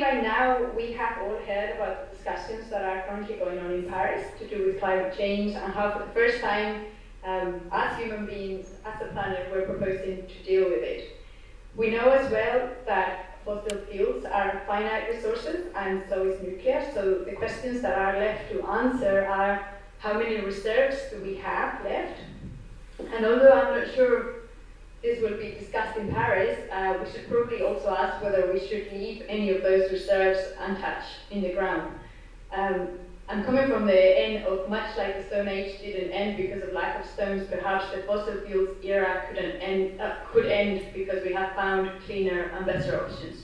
by now we have all heard about the discussions that are currently going on in Paris to do with climate change and how for the first time as human beings, as a planet, we're proposing to deal with it. We know as well that fossil fuels are finite resources and so is nuclear, so the questions that are left to answer are how many reserves do we have left? And although I'm not sure this will be discussed in Paris, we should probably also ask whether we should leave any of those reserves untouched in the ground. I'm coming from the end of much like the Stone Age didn't end because of lack of stones, perhaps the fossil fuels era could end because we have found cleaner and better options.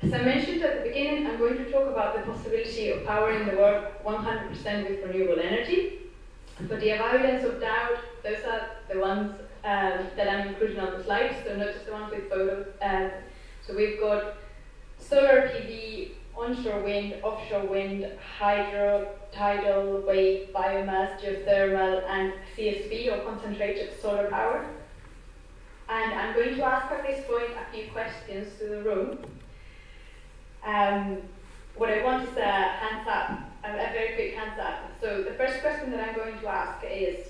As I mentioned at the beginning, I'm going to talk about the possibility of powering the world 100% with renewable energy. For the avoidance of doubt, those are the ones that I'm including on the slides, so not just the ones with photos. So we've got solar PV, onshore wind, offshore wind, hydro, tidal, wave, biomass, geothermal, and CSP, or concentrated solar power. And I'm going to ask at this point a few questions to the room. What I want is a hands up, a very quick hands up. So the first question that I'm going to ask is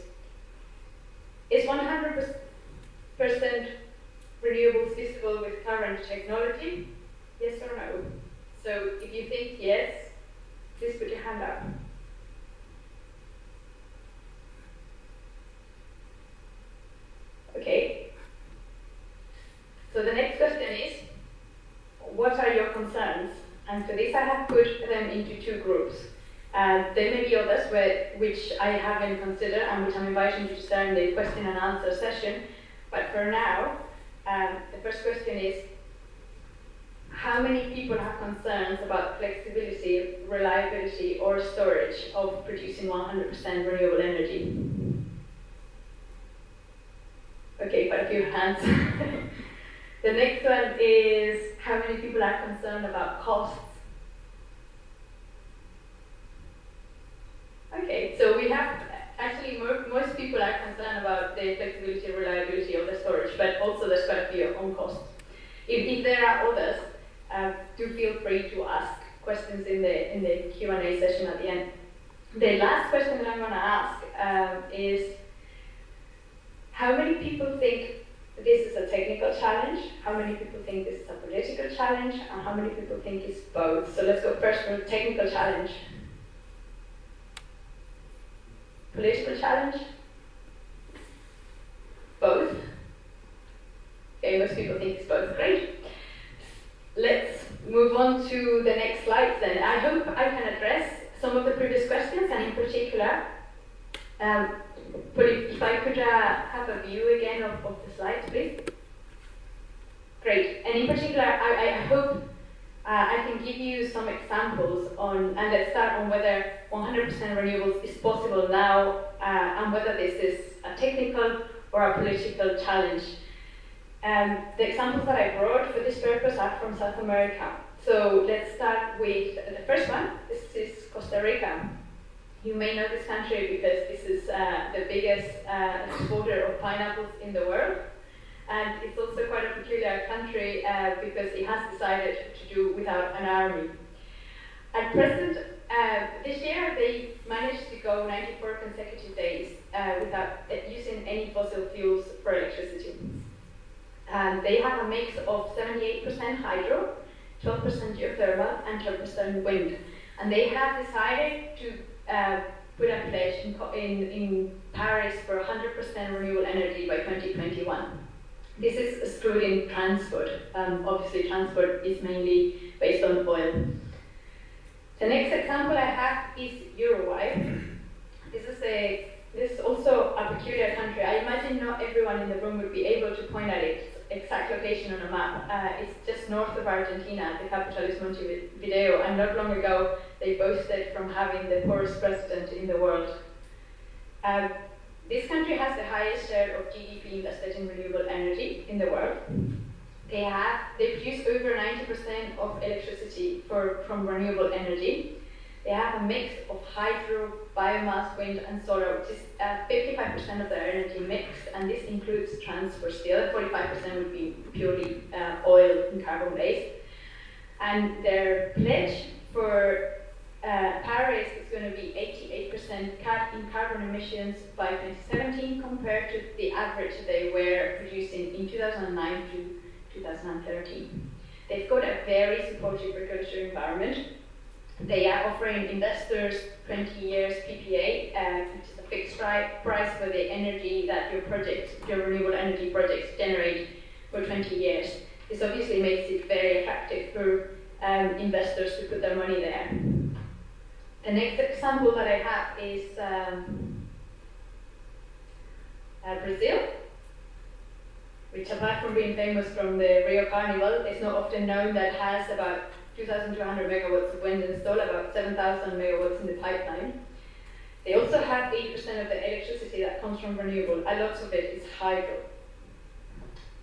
100% renewables feasible with current technology? Yes or no? So if you think yes, please put your hand up. Okay. So the next question is, what are your concerns? And for this I have put them into two groups. There may be others which I haven't considered and which I'm inviting you to start in the question and answer session. But for now, the first question is, how many people have concerns about flexibility, reliability, or storage of producing 100% renewable energy? Okay, quite a few hands. The next one is, how many people are concerned about costs? Okay, so we have, actually most people are concerned about the flexibility and reliability of the storage, but also there's quite a few on costs. If there are others, do feel free to ask questions in the Q&A session at the end. The last question that I'm going to ask is, how many people think this is a technical challenge? How many people think this is a political challenge? And how many people think it's both? So let's go first for the technical challenge. Political challenge? Both? Okay, most people think it's both. Great. Let's move on to the next slide then. I hope I can address some of the previous questions, and in particular, if I could have a view again of the slides, please. Great. And in particular, I hope I can give you some examples on, and let's start on whether 100% renewables is possible now, and whether this is a technical or a political challenge. The examples that I brought for this purpose are from South America. So let's start with the first one. This is Costa Rica. You may know this country because this is the biggest exporter of pineapples in the world. And it's also quite a peculiar country because it has decided to do without an army. At present, this year they managed to go 94 consecutive days without using any fossil fuels for electricity. And they have a mix of 78% hydro, 12% geothermal, and 12% wind. And they have decided to put a pledge in Paris for 100% renewable energy by 2021. This is excluding transport. Obviously, transport is mainly based on oil. The next example I have is Uruguay. This is also a peculiar country. I imagine not everyone in the room would be able to point at its exact location on a map. It's just north of Argentina. The capital is Montevideo, and not long ago they boasted from having the poorest president in the world. This country has the highest share of GDP invested in renewable energy in the world. They produce over 90% of electricity from renewable energy. They have a mix of hydro, biomass, wind, and solar, which is 55% of their energy mix, and this includes transport. The other 45% would be purely oil and carbon-based. And their pledge for Paris is going to be 88% cut in carbon emissions by 2017 compared to the average they were producing in 2009 to 2013. They've got a very supportive regulatory environment. They are offering investors 20 years PPA, which is a fixed price for the energy that your renewable energy projects generate for 20 years. This obviously makes it very attractive for investors to put their money there. The next example that I have is Brazil, which apart from being famous from the Rio Carnival, is not often known that has about 2,200 megawatts of wind installed, about 7,000 megawatts in the pipeline. They also have 80% of the electricity that comes from renewable, and lots of it is hydro.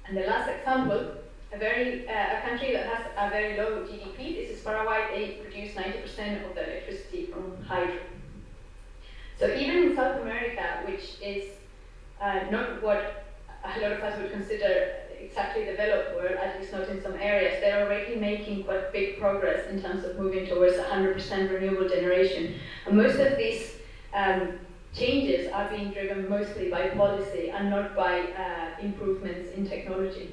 And the last example, a country that has a very low GDP, this is Paraguay. They produce 90% of the electricity from hydro. So even in South America, which is not what a lot of us would consider exactly developed world, at least not in some areas, they're already making quite big progress in terms of moving towards 100% renewable generation. And most of these changes are being driven mostly by policy and not by improvements in technology.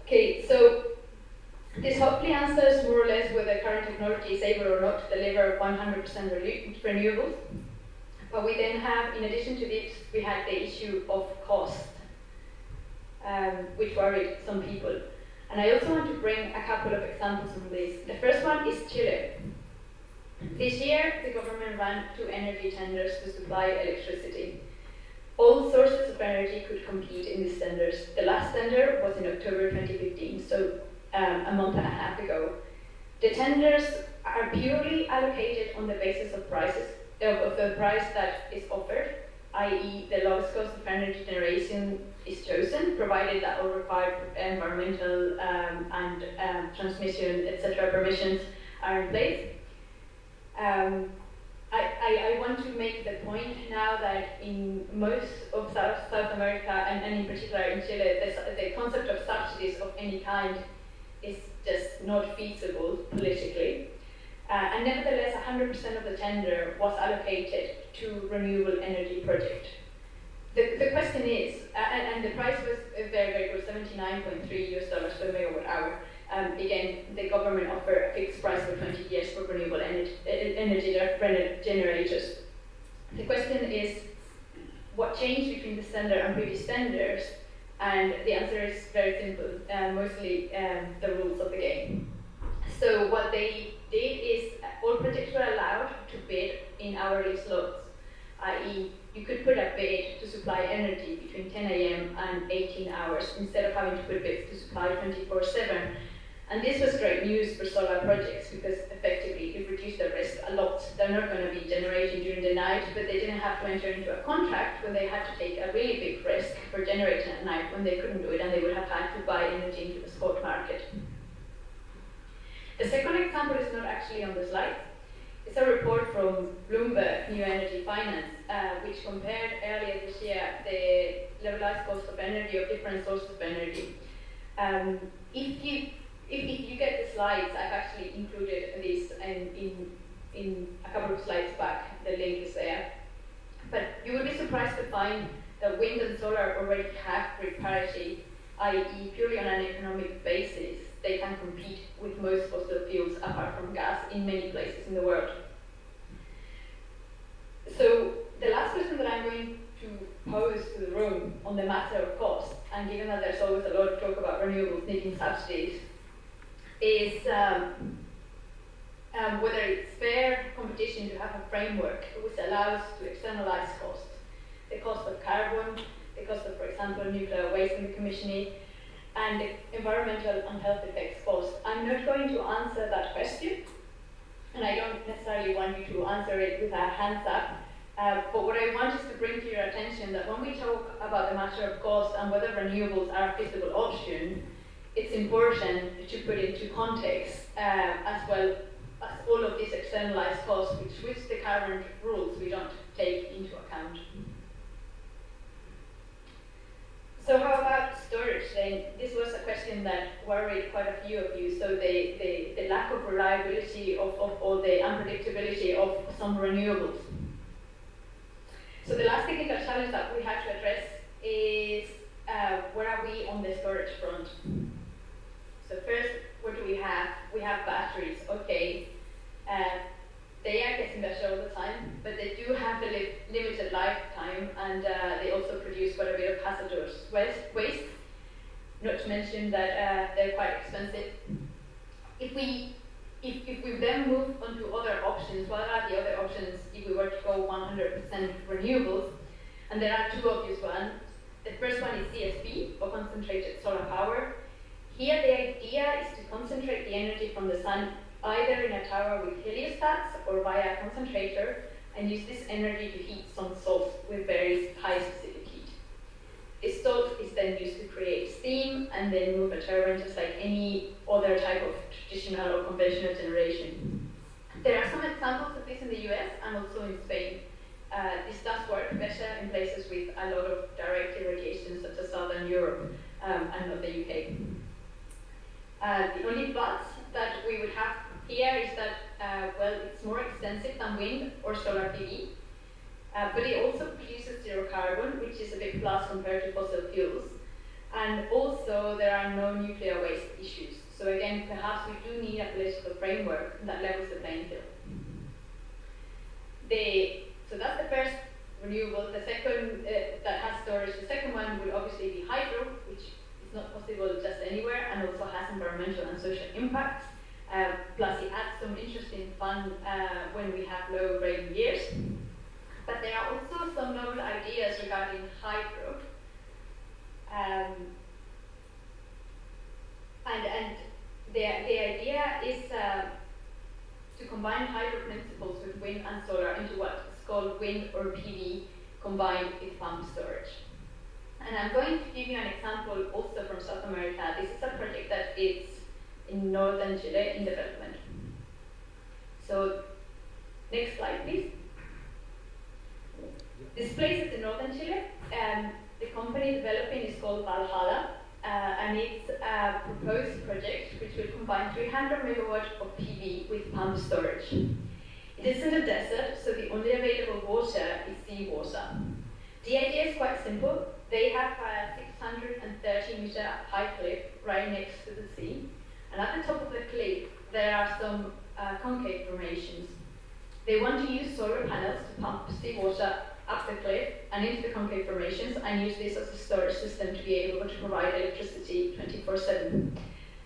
Okay, so this hopefully answers more or less whether current technology is able or not to deliver 100% renewables. But we then have, in addition to this, we had the issue of cost, which worried some people. And I also want to bring a couple of examples from this. The first one is Chile. This year, the government ran 2 energy tenders to supply electricity. All sources of energy could compete in these tenders. The last tender was in October 2015, so a month and a half ago. The tenders are purely allocated on the basis of prices, of the price that is offered, i.e. the lowest cost of energy generation is chosen, provided that all required environmental and transmission, etc. permissions are in place. I want to make the point now that in most of South America, and in particular in Chile, the concept of subsidies of any kind is just not feasible politically. And nevertheless, 100% of the tender was allocated to renewable energy project. The question is, and the price was very, very good, $79.3 per megawatt hour. Again, the government offered a fixed price for 20 years for renewable energy generators. The question is, what changed between this tender and previous tenders? And the answer is very simple, mostly the rules of the game. So what they did is all projects were allowed to bid in hourly slots, i.e. you could put a bid to supply energy between 10 a.m. and 18 hours instead of having to put bids to supply 24/7. And this was great news for solar projects because effectively it reduced the risk a lot. They're not going to be generating during the night, but they didn't have to enter into a contract when they had to take a really big risk for generating at night when they couldn't do it and they would have had to buy energy into the spot market. The second example is not actually on the slide. It's a report from Bloomberg New Energy Finance, which compared earlier this year the levelized cost of energy of different sources of energy. If you get the slides, I've actually included this in a couple of slides back. The link is there. But you will be surprised to find that wind and solar already have grid parity, i.e. purely on an economic basis. They can compete with most fossil fuels apart from gas in many places in the world. So the last question that I'm going to pose to the room on the matter of cost, and given that there's always a lot of talk about renewables needing subsidies, is whether it's fair competition to have a framework which allows to externalize costs. The cost of carbon, the cost of, for example, nuclear waste and decommissioning, and the environmental and health effects cost. I'm not going to answer that question, and I don't necessarily want you to answer it with a hands up, but what I want is to bring to your attention that when we talk about the matter of cost and whether renewables are a feasible option, it's important to put into context as well as all of these externalized costs, which with the current rules we don't take into account. So how about storage then? This was a question that worried quite a few of you. So the lack of reliability or the unpredictability of some renewables. So the last technical challenge that we have to address is where are we on the storage front? So first, what do we have? We have batteries, okay. They are getting better all the time, but they do have a limited lifetime, and they also produce quite a bit of hazardous waste. Not to mention that they're quite expensive. If we then move on to other options, what are the other options if we were to go 100% renewables? And there are two obvious ones. The first one is CSP, or concentrated solar power. Here the idea is to concentrate the energy from the sun either in a tower with heliostats or via a concentrator, and use this energy to heat some salt with very high specific heat. This salt is then used to create steam and then move a turbine just like any other type of traditional or conventional generation. There are some examples of this in the US and also in Spain. This does work better in places with a lot of direct irrigation, such as Southern Europe and not the UK. The only plus that we would have here is that, well, it's more expensive than wind or solar PV, but it also produces zero carbon, which is a big plus compared to fossil fuels. And also, there are no nuclear waste issues. So again, perhaps we do need a political framework that levels the playing field. So that's the first renewable. The second that has storage, the second one would obviously be hydro, which is not possible just anywhere, and also has environmental and social impacts. Plus it adds some interesting fun when we have low rain years. But there are also some novel ideas regarding hydro. And the idea is to combine hydro principles with wind and solar into what is called wind or PV combined with pumped storage. And I'm going to give you an example also from South America. This is a project that is in northern Chile in development. So, next slide, please. This place is in northern Chile. The company developing is called Valhalla, and it's a proposed project which will combine 300 megawatts of PV with pumped storage. It is in the desert, so the only available water is seawater. The idea is quite simple. They have a 630-meter high cliff right next to the sea, and at the top of the cliff there are some concave formations. They want to use solar panels to pump seawater up the cliff and into the concave formations and use this as a storage system to be able to provide electricity 24/7.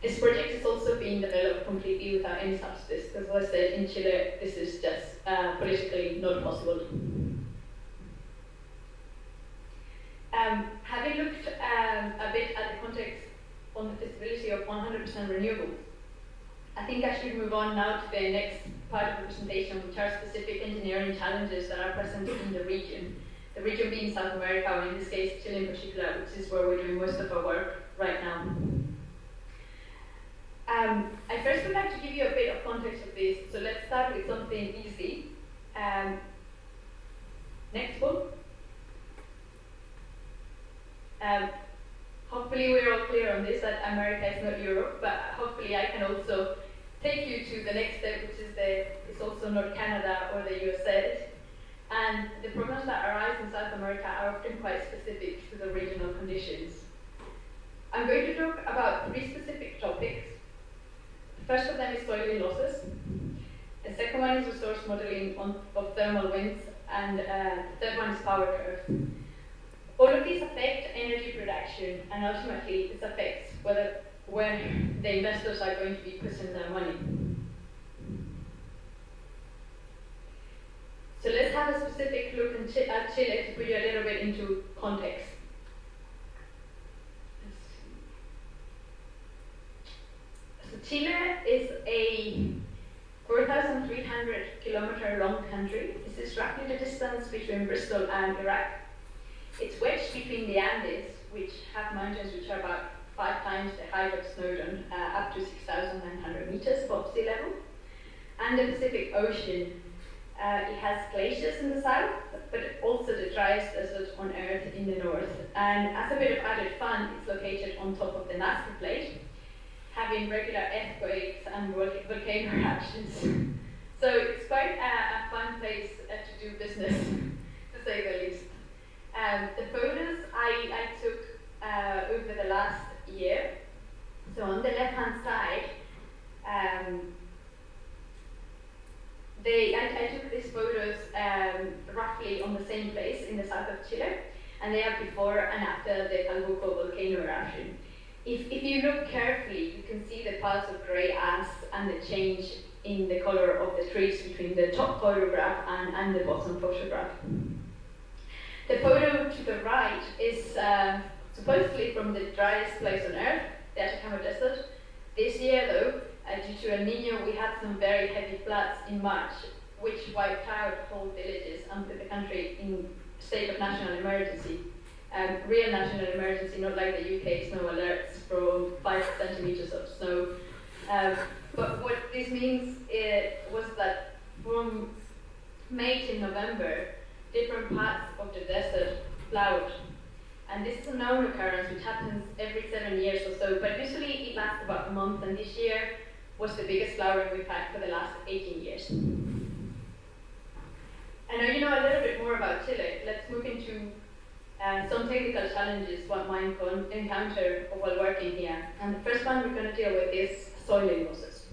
This project is also being developed completely without any subsidies, because as I said, in Chile this is just politically not possible. Having looked a bit at the context on the feasibility of 100% renewables, I think I should move on now to the next part of the presentation, which are specific engineering challenges that are present in the region being South America, or in this case Chile in particular, which is where we're doing most of our work right now. I first would like to give you a bit of context of this, so let's start with something easy. Next one. Hopefully we're all clear on this, that America is not Europe, but hopefully I can also take you to the next step, which is it's also not Canada or the USA. And the problems that arise in South America are often quite specific to the regional conditions. I'm going to talk about 3 specific topics. The first of them is soiling losses. The second one is resource modeling of thermal winds, and the third one is power curve. All of these affect energy production, and ultimately this affects where the investors are going to be putting their money. So let's have a specific look at Chile to put you a little bit into context. So Chile is a 4,300 kilometer long country. This is roughly the distance between Bristol and Iraq. It's wedged between the Andes, which have mountains which are about 5 times the height of Snowdon, up to 6,900 meters above sea level, and the Pacific Ocean, It has glaciers in the south, but also the driest desert on Earth in the north. And as a bit of added fun, it's located on top of the Nazca Plate, having regular earthquakes and volcano eruptions. So it's quite a fun place to do business, to say the least. The photos I took over the last year. So on the left-hand side, I took these photos roughly on the same place in the south of Chile, and they are before and after the Cabot volcano eruption. If you look carefully, you can see the piles of grey ash and the change in the color of the trees between the top photograph and the bottom photograph. The photo to the right is supposedly from the driest place on Earth, the Atacama Desert. This year, though, due to El Niño, we had some very heavy floods in March, which wiped out whole villages and put the country in state of national emergency. Real national emergency, not like the UK snow alerts from 5 centimeters of snow. But what this means was that from May to November, different parts of the desert flowered. And this is a known occurrence which happens every 7 years or so, but usually it lasts about a month, and this year was the biggest flowering we've had for the last 18 years. I know you know a little bit more about Chile. Let's move into some technical challenges one might encounter while working here. And the first one we're going to deal with is soiling losses.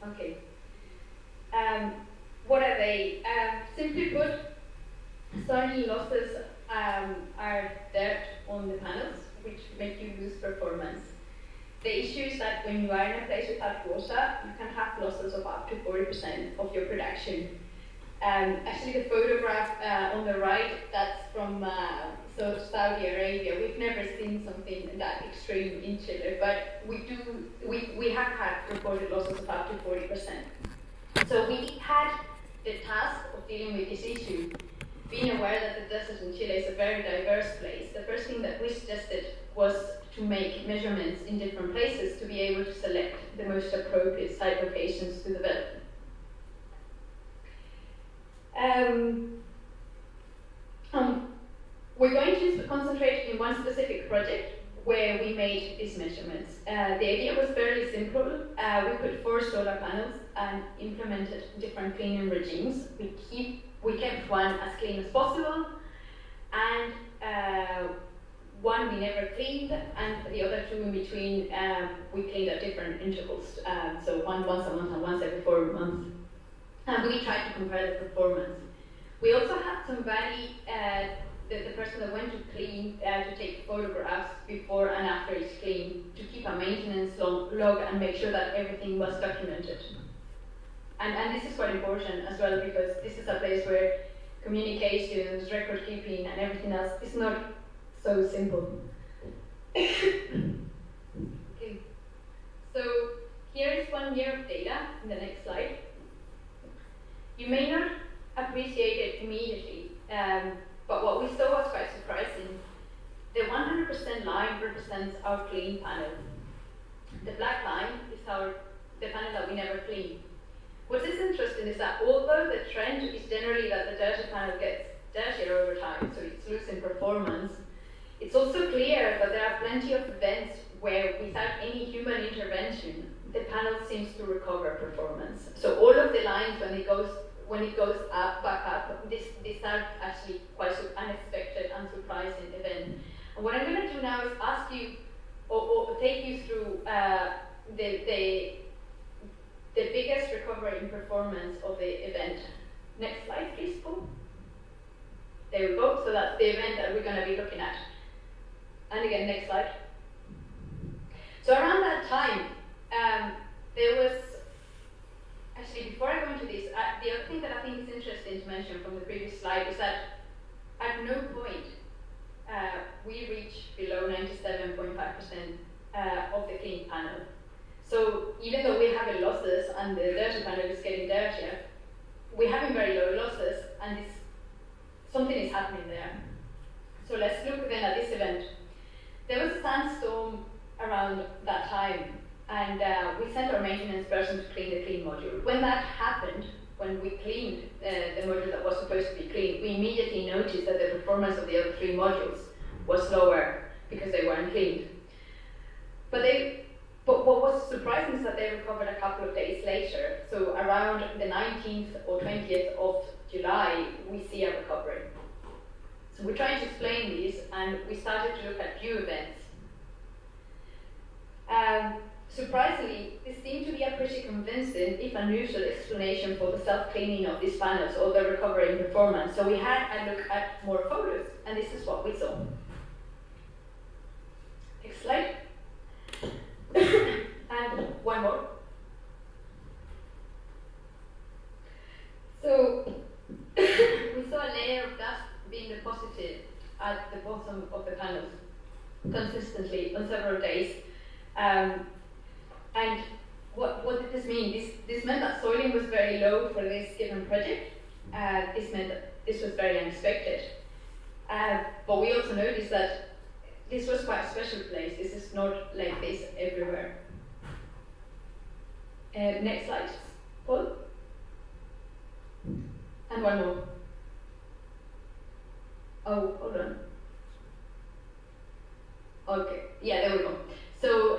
Okay. What are they? Simply put, soiling losses are dirt on the panels, which make you lose performance. The issue is that when you are in a place without water, you can have losses of up to 40% of your production. Actually, the photograph on the right, that's from Saudi Arabia. We've never seen something that extreme in Chile, but we have had reported losses of up to 40%. So we had the task of dealing with this issue, being aware that the desert in Chile is a very diverse place. The first thing that we suggested was to make measurements in different places to be able to select the most appropriate site locations to develop. We're going to concentrate in one specific project where we made these measurements. The idea was fairly simple. We put 4 solar panels and implemented different cleaning regimes. We kept one as clean as possible, and one we never cleaned, and the other 2 in between we cleaned at different intervals. So one once a month and once every 4 months. And we tried to compare the performance. We also had somebody, the person that went to clean, to take photographs before and after it's clean, to keep a maintenance log and make sure that everything was documented. And this is quite important as well, because this is a place where communications, record keeping, and everything else is not so simple. Okay. So here is 1 year of data in the next slide. You may not appreciate it immediately, but what we saw was quite surprising. The 100% line represents our clean panel. The black line is the panel that we never clean. What is interesting is that although the trend is generally that the dirty panel gets dirtier over time, so it's losing performance, it's also clear that there are plenty of events where without any human intervention, the panel seems to recover performance. So all of the lines, when it goes back up, these are actually quite unexpected and surprising event. And what I'm going to do now is ask you, or take you through the biggest recovery in performance of the event. Next slide, please, Paul. There we go. So that's the event that we're going to be looking at. And again, next slide. So around that time, there was, actually before I go into this, the other thing that I think is interesting to mention from the previous slide is that at no point we reach below 97.5% of the clean panel. So even though we're having losses and the dirty panel is getting dirtier, we're having very low losses, and something is happening there. So let's look then at this event. There was a sandstorm around that time, and we sent our maintenance person to clean the clean module. When that happened, when we cleaned the module that was supposed to be cleaned, we immediately noticed that the performance of the other 3 modules was lower because they weren't cleaned. But what was surprising is that they recovered a couple of days later. So around the 19th or 20th of July, we see a recovery. So we're trying to explain these, and we started to look at few events. Surprisingly, this seemed to be a pretty convincing, if unusual, explanation for the self-cleaning of these panels or the recovery in performance. So we had a look at more photos, and this is what we saw. Next slide. And one more. So we saw a layer of dust being deposited at the bottom of the panels consistently on several days. And what did this mean? This meant that soiling was very low for this given project. This meant that this was very unexpected. But we also noticed that this was quite a special place. This is not like this everywhere. Next slide, Paul. And one more. Oh, hold on. Okay, yeah, there we go. So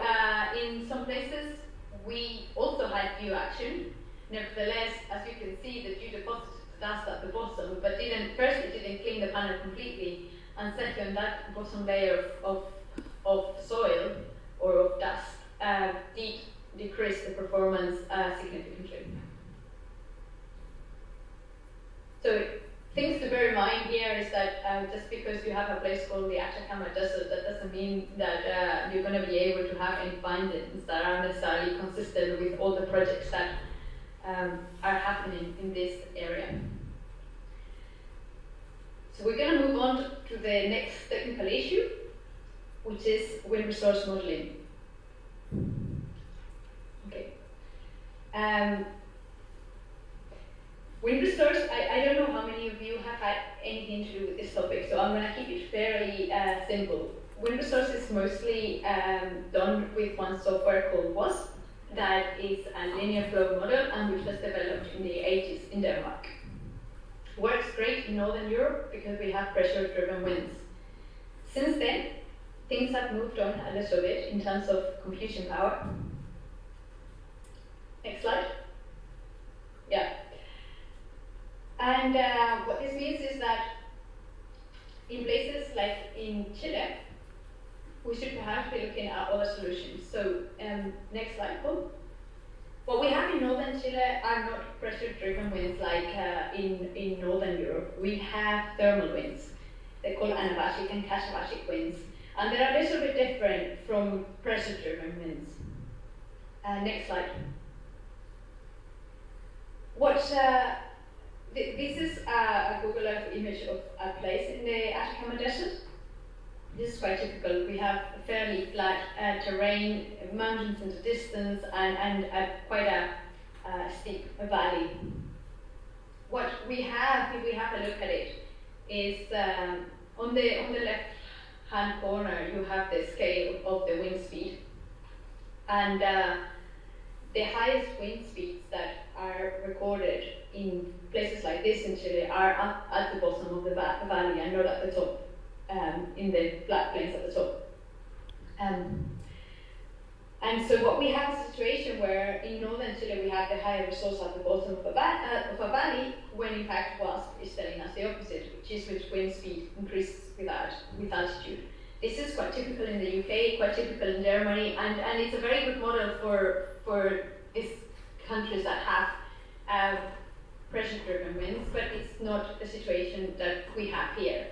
in some places, we also had dew action. Nevertheless, as you can see, the dew deposited dust at the bottom, but first it didn't clean the panel completely, and second, that bottom layer of soil or of dust did decrease the performance significantly. So things to bear in mind here is that just because you have a place called the Atacama Desert, that doesn't mean that you're going to be able to have any findings that are necessarily consistent with all the projects that are happening in this area. So we're going to move on to the next technical issue, which is wind resource modeling. Okay. Wind resource, I don't know how many of you have had anything to do with this topic, so I'm going to keep it fairly simple. Wind resource is mostly done with one software called WASP, that is a linear flow model and which was developed in the 80s in Denmark. Works great in Northern Europe because we have pressure-driven winds. Since then, things have moved on a little bit in terms of computing power. Next slide. Yeah. And what this means is that in places like in Chile, we should perhaps be looking at other solutions. So next slide, Paul. What we have in northern Chile are not pressure-driven winds like in northern Europe. We have thermal winds. They're called anabatic and kashabatic winds. And they're a little bit different from pressure-driven winds. Next slide. This is a Google Earth image of a place in the Atacama Desert. This is quite typical. We have fairly flat terrain, mountains in the distance, and quite a steep valley. What we have, if we have a look at it, is on the left-hand corner you have the scale of the wind speed, and the highest wind speeds that are recorded in places like this in Chile are at the bottom of the valley and not at the top. In the flat plains at the top. And so what we have is a situation where in northern Chile we have the higher resource at the bottom of a valley, when in fact WASP is telling us the opposite, which is with wind speed increases with altitude. This is quite typical in the UK, quite typical in Germany, and it's a very good model for these countries that have pressure-driven winds, but it's not the situation that we have here.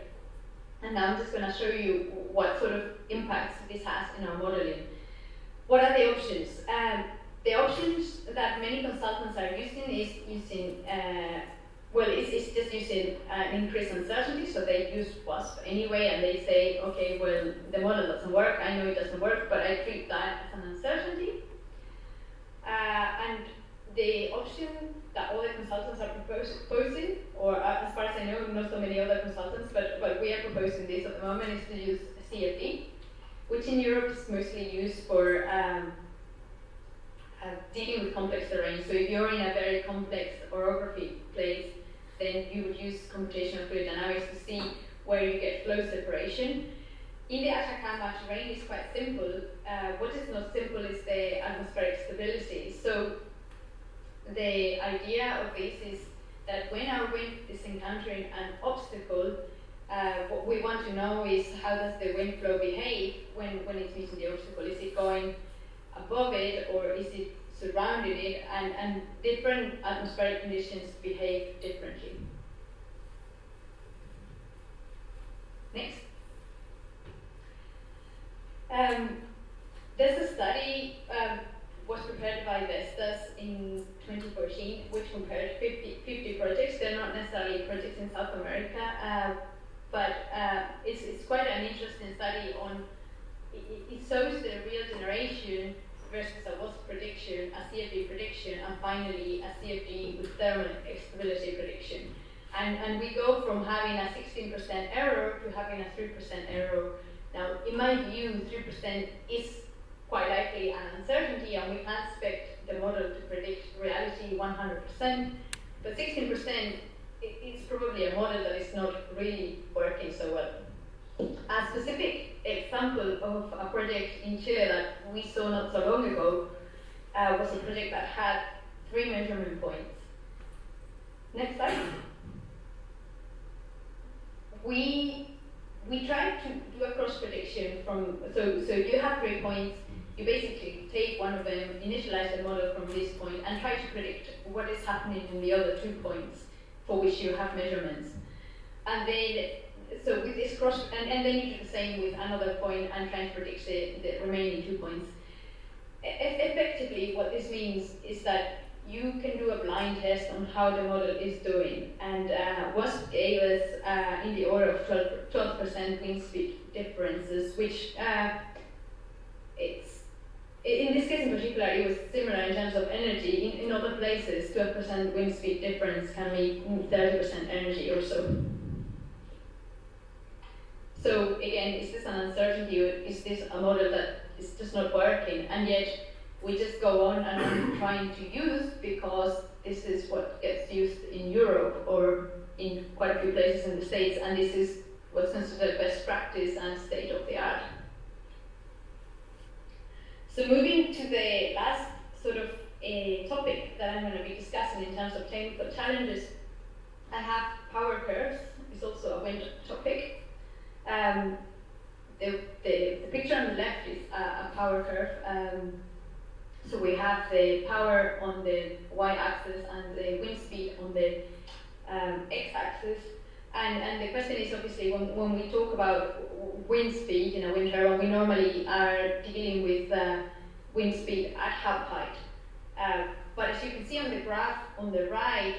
And now I'm just going to show you what sort of impacts this has in our modeling. What are the options? The options that many consultants are using is it's just using an increased uncertainty, so they use WASP anyway, and they say, okay, well, the model doesn't work, I know it doesn't work, but I treat that as an uncertainty. And the option that all the consultants are proposing, or as far as I know, not so many other consultants, but we are proposing this at the moment, is to use CFD, which in Europe is mostly used for dealing with complex terrain. So if you're in a very complex orography place, then you would use computational fluid dynamics to see where you get flow separation. In the Atacama, terrain is quite simple. What is not simple is the atmospheric stability. So the idea of this is that when our wind is encountering an obstacle, what we want to know is how does the wind flow behave when it's meeting the obstacle. Is it going above it or is it surrounding it? And different atmospheric conditions behave differently. Next. There's a study was prepared by Vestas in 2014, which compared 50 projects. They're not necessarily projects in South America, but it's quite an interesting study on, it shows the real generation versus a WASP prediction, a CFD prediction, and finally a CFD with thermal stability prediction. And we go from having a 16% error to having a 3% error. Now, in my view, 3% is quite likely an uncertainty, and we can't expect the model to predict reality 100%, but 16%, it's probably a model that is not really working so well. A specific example of a project in Chile that we saw not so long ago was a project that had 3 measurement points. Next slide. We tried to do a cross prediction from, so you have 3 points, you basically take one of them, initialize the model from this point, and try to predict what is happening in the other 2 points for which you have measurements. And then, so with this cross, and then you do the same with another point and try to predict the remaining 2 points. Effectively, what this means is that you can do a blind test on how the model is doing, and WASP gave us in the order of 12% wind speed differences, which it's, in this case in particular, it was similar in terms of energy. In other places, 12% wind speed difference can make 30% energy or so. So again, is this an uncertainty, or is this a model that is just not working? And yet, we just go on and on trying to use, because this is what gets used in Europe or in quite a few places in the States, and this is what's considered best practice and state of the art. So moving to the last sort of topic that I'm going to be discussing in terms of technical challenges, I have power curves. It's also a wind topic. The picture on the left is a power curve. So we have the power on the y-axis and the wind speed on the x-axis. And the question is, obviously, when we talk about wind speed in a wind turbine, we normally are dealing with wind speed at hub height. But as you can see on the graph on the right,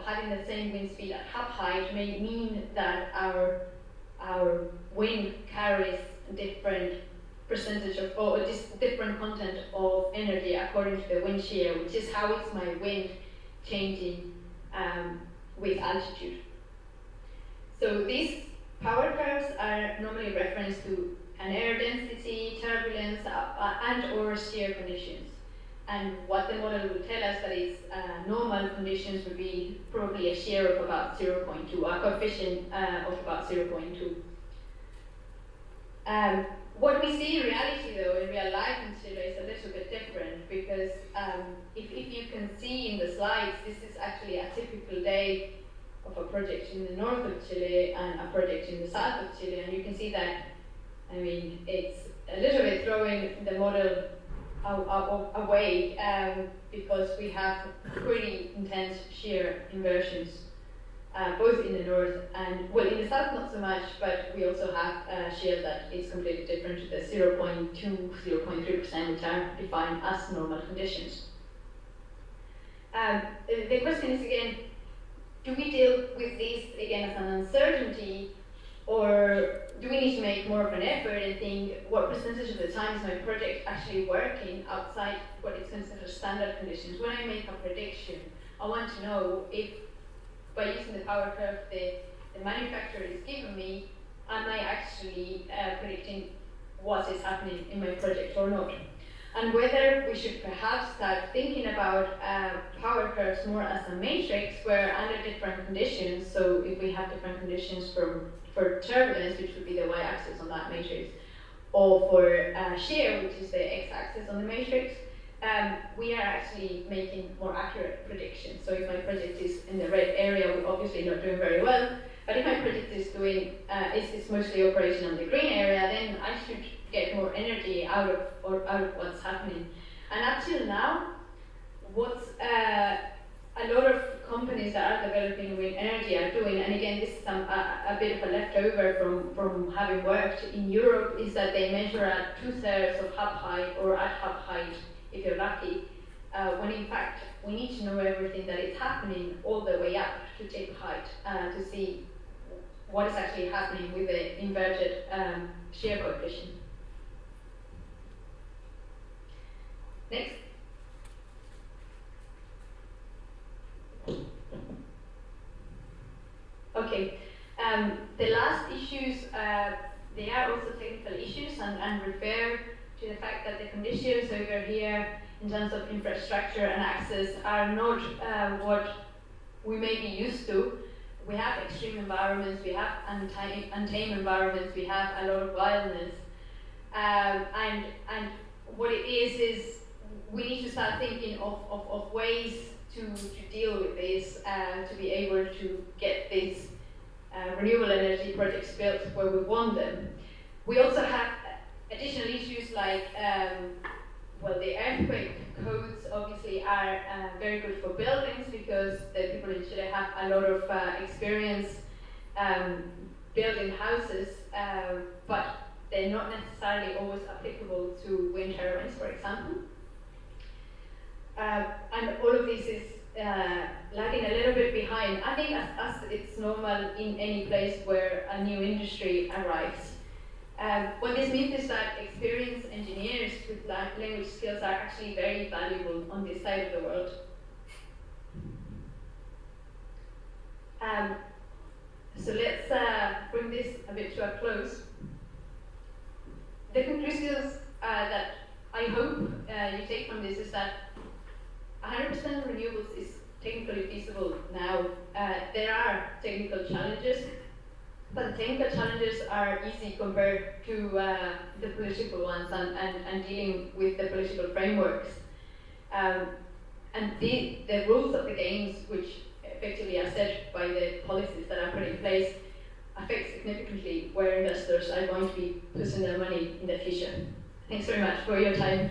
having the same wind speed at hub height may mean that our wind carries different percentage of, or just different content of energy according to the wind shear, which is how is my wind changing with altitude. So these power curves are normally referenced to an air density, turbulence, and or shear conditions. And what the model will tell us that is normal conditions would be probably a shear of about 0.2, a coefficient of about 0.2. What we see in reality, though, in real life in Chile is a little bit different, because if you can see in the slides, this is actually a typical day of a project in the north of Chile and a project in the south of Chile, and you can see that, I mean, it's a little bit throwing the model away because we have pretty intense shear inversions, both in the north and, well, in the south not so much, but we also have shear that is completely different to the 0.2, 0.3%, which are defined as normal conditions. The question is, again, do we deal with this again as an uncertainty, or do we need to make more of an effort and think what percentage of the time is my project actually working outside what is considered standard conditions? When I make a prediction, I want to know if, by using the power curve the manufacturer is giving me, am I actually predicting what is happening in my project or not? and whether we should perhaps start thinking about power curves more as a matrix where under different conditions, so if we have different conditions for turbulence, which would be the y-axis on that matrix, or for shear, which is the x-axis on the matrix, we are actually making more accurate predictions. So if my project is in the red area, we're obviously not doing very well, but if my project is doing, is mostly operation on the green area, then I should get more energy out of what's happening. And up till now, what's a lot of companies that are developing wind energy are doing, and again, this is a bit of a leftover from having worked in Europe, is that they measure at 2/3 of hub height or at hub height, if you're lucky, when in fact we need to know everything that is happening all the way up to tip height to see what is actually happening with the inverted shear coefficient. Next. Okay, the last issues, they are also technical issues and refer to the fact that the conditions over here in terms of infrastructure and access are not what we may be used to. We have extreme environments, we have untamed environments, we have a lot of wildness, and what it is we need to start thinking of ways to deal with this, to be able to get these renewable energy projects built where we want them. We also have additional issues like, well, the earthquake codes obviously are very good for buildings because the people in Chile have a lot of experience building houses, but they're not necessarily always applicable to wind turbines, for example. And all of this is lagging a little bit behind. I think as it's normal in any place where a new industry arrives. What this means is that experienced engineers with language skills are actually very valuable on this side of the world. So let's bring this a bit to a close. The conclusions that I hope you take from this is that 100% renewables is technically feasible now. There are technical challenges, but the technical challenges are easy compared to the political ones and dealing with the political frameworks. And the rules of the games, which effectively are set by the policies that are put in place, affect significantly where investors are going to be putting their money in the future. Thanks very much for your time.